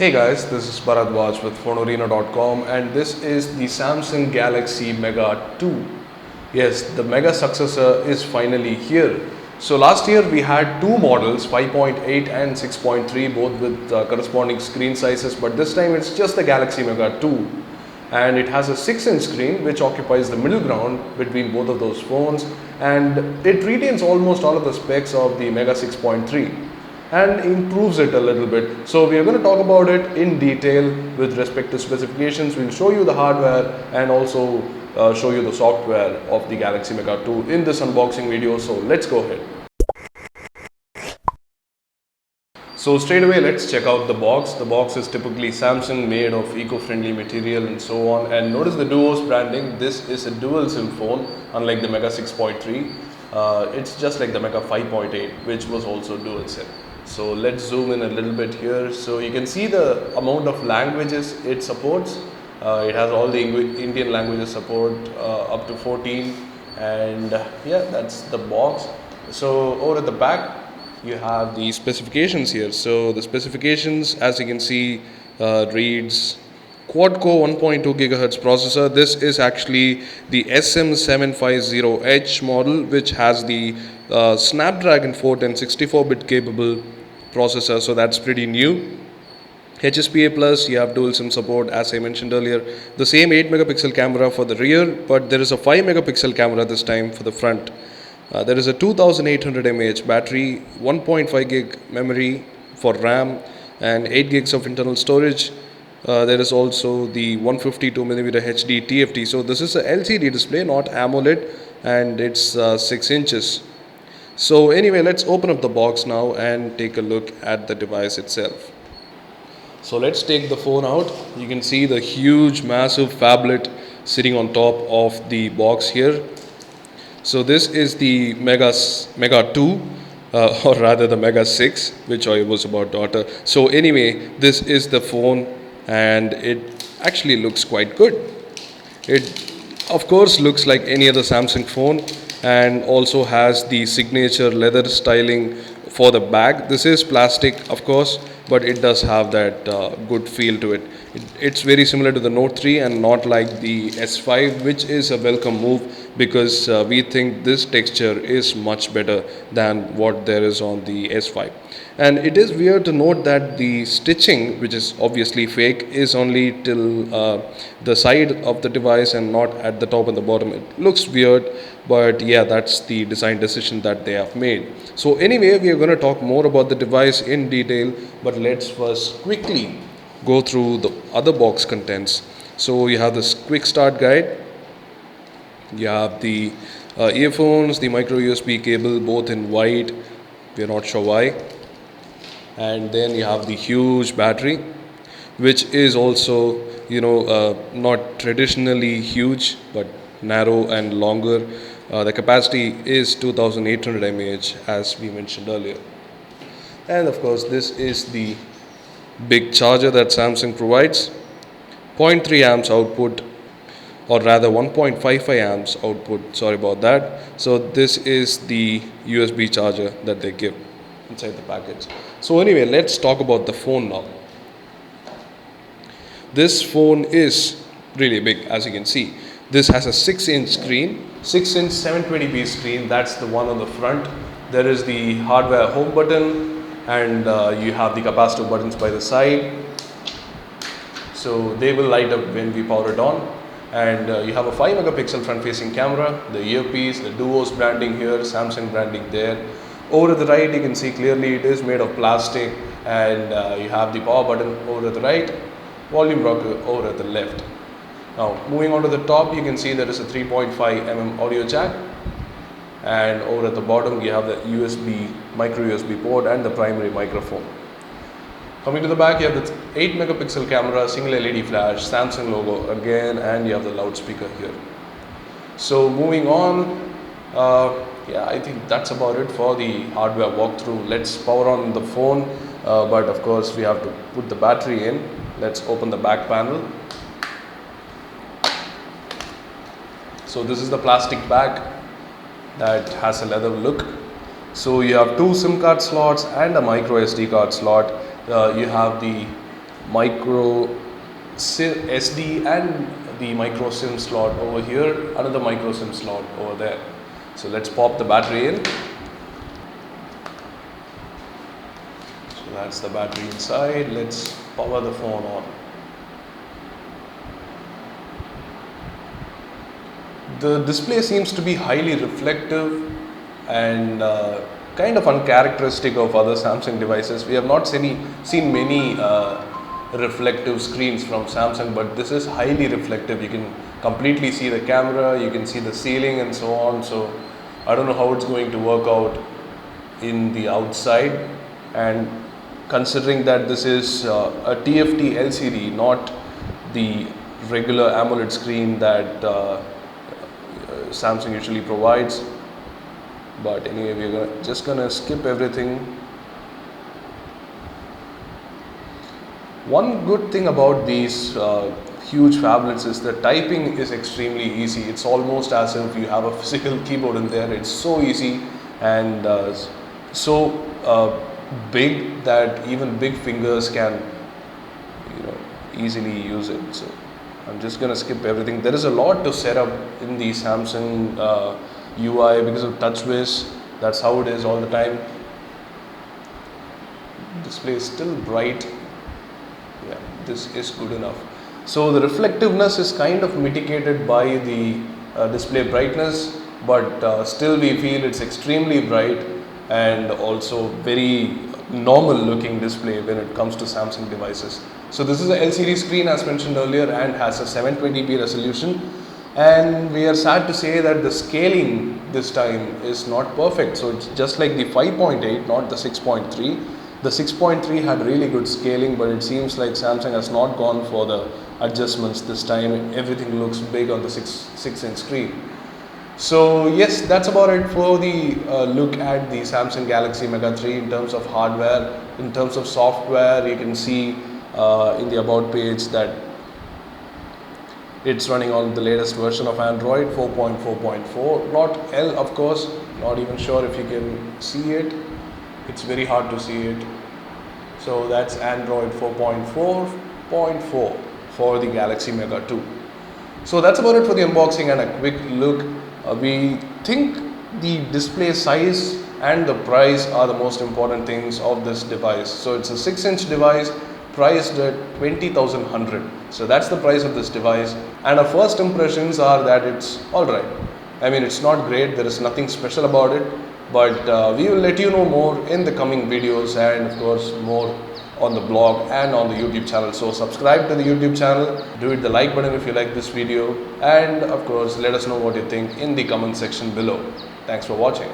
Hey guys, this is Bharadwaj with Fonearena.com and this is the Samsung Galaxy Mega 2. Yes, the Mega successor is finally here. So last year we had two models, 5.8 and 6.3, both with corresponding screen sizes, but this time it's just the Galaxy Mega 2. And it has a 6-inch screen which occupies the middle ground between both of those phones, and it retains almost all of the specs of the Mega 6.3 and improves it a little bit. So we are going to talk about it in detail with respect to specifications. We'll show you the hardware and also show you the software of the Galaxy Mega 2 in this unboxing video. So let's go ahead. So straight away, let's check out the box. The box is typically Samsung, made of eco-friendly material and so on. And notice the Duos branding. This is a dual SIM phone, unlike the Mega 6.3. It's just like the Mega 5.8, which was also dual SIM. So let's zoom in a little bit here. So you can see the amount of languages it supports. It has all the Indian languages support, up to 14. And yeah, that's the box. So over at the back, you have the specifications here. So the specifications, as you can see, reads quad-core 1.2 gigahertz processor. This is actually the SM750H model, which has the Snapdragon 410 64-bit capable processor. So that's pretty new. HSPA plus, you have dual SIM support, as I mentioned earlier. The same 8 megapixel camera for the rear, but there is a 5 megapixel camera this time for the front. There is a 2800 mAh battery, 1.5 gig memory for RAM, and 8 gigs of internal storage. There is also the 152mm HD TFT. So this is a LCD display, not AMOLED, and it's 6 inches. So anyway, let's open up the box now and take a look at the device itself. So let's take the phone out. You can see the huge, massive phablet sitting on top of the box here. So this is the Mega 2, or rather the Mega 6, which I was about to utter. So anyway, this is the phone and it actually looks quite good. It of course looks like any other Samsung phone and also has the signature leather styling for the bag. This is plastic, of course, but it does have that good feel to it. It's very similar to the Note 3 and not like the S5, which is a welcome move because we think this texture is much better than what there is on the S5. And it is weird to note that the stitching, which is obviously fake, is only till the side of the device and not at the top and the bottom. It looks weird, but yeah, that's the design decision that they have made. So anyway, we are going to talk more about the device in detail, but let's first quickly go through the other box contents. So you have this quick start guide. You have the earphones, the micro USB cable, both in white. We are not sure why. And then you have the huge battery, which is also, not traditionally huge, but narrow and longer. The capacity is 2800 mAh, as we mentioned earlier. And of course, this is the big charger that Samsung provides. 0.3 amps output, or rather 1.55 amps output, sorry about that. So this is the USB charger that they give inside the package. So anyway, let's talk about the phone now. This phone is really big, as you can see. This has a 6-inch screen, 6-inch 720p screen. That's the one on the front. There is the hardware home button, and you have the capacitive buttons by the side. So they will light up when we power it on. And you have a 5 megapixel front facing camera, the earpiece, the Duos branding here, Samsung branding there. Over to the right, you can see clearly it is made of plastic, and you have the power button over at the right, volume rocker over at the left. Now moving on to the top, you can see there is a 3.5mm audio jack, and over at the bottom you have the micro USB port and the primary microphone. Coming to the back, you have the 8 megapixel camera, single LED flash, Samsung logo again, and you have the loudspeaker here. So moving on, yeah, I think that's about it for the hardware walkthrough. Let's power on the phone, but of course we have to put the battery in. Let's open the back panel. So this is the plastic bag that has a leather look. So you have two SIM card slots and a micro SD card slot. You have the micro SD and the micro SIM slot over here, another micro SIM slot over there. So let's pop the battery in. So that's the battery inside. Let's power the phone on. The display seems to be highly reflective and kind of uncharacteristic of other Samsung devices. We have not seen many reflective screens from Samsung, but this is highly reflective. You can completely see the camera, you can see the ceiling and so on. So I don't know how it's going to work out in the outside, and considering that this is a TFT LCD, not the regular AMOLED screen that Samsung usually provides. But anyway, we're just gonna skip everything. One good thing about these huge phablets is the typing is extremely easy. It's almost as if you have a physical keyboard in there. It's so easy and so big that even big fingers can, easily use it. So I'm just gonna skip everything. There is a lot to set up in the Samsung UI because of TouchWiz. That's how it is all the time. Display is still bright. Yeah, this is good enough. So the reflectiveness is kind of mitigated by the display brightness, but still we feel it's extremely bright and also very normal looking display when it comes to Samsung devices. So this is a LCD screen as mentioned earlier and has a 720p resolution, and we are sad to say that the scaling this time is not perfect. So it's just like the 5.8, not the 6.3. The 6.3 had really good scaling, but it seems like Samsung has not gone for the adjustments this time. Everything looks big on the 6-inch screen. So yes, that's about it for the look at the Samsung Galaxy Mega 3 in terms of hardware. In terms of software, you can see in the about page that it's running on the latest version of Android 4.4.4, not L of course, not even sure if you can see it. It's very hard to see it. So that's Android 4.4.4 for the Galaxy Mega 2. So that's about it for the unboxing and a quick look. We think the display size and the price are the most important things of this device. So it's a 6-inch device priced at 20,100. So that's the price of this device, and our first impressions are that it's alright. I mean, it's not great, there is nothing special about it, but we will let you know more in the coming videos, and of course more on the blog and on the YouTube channel. So subscribe to the YouTube channel, do hit the like button if you like this video, and of course let us know what you think in the comment section below. Thanks for watching.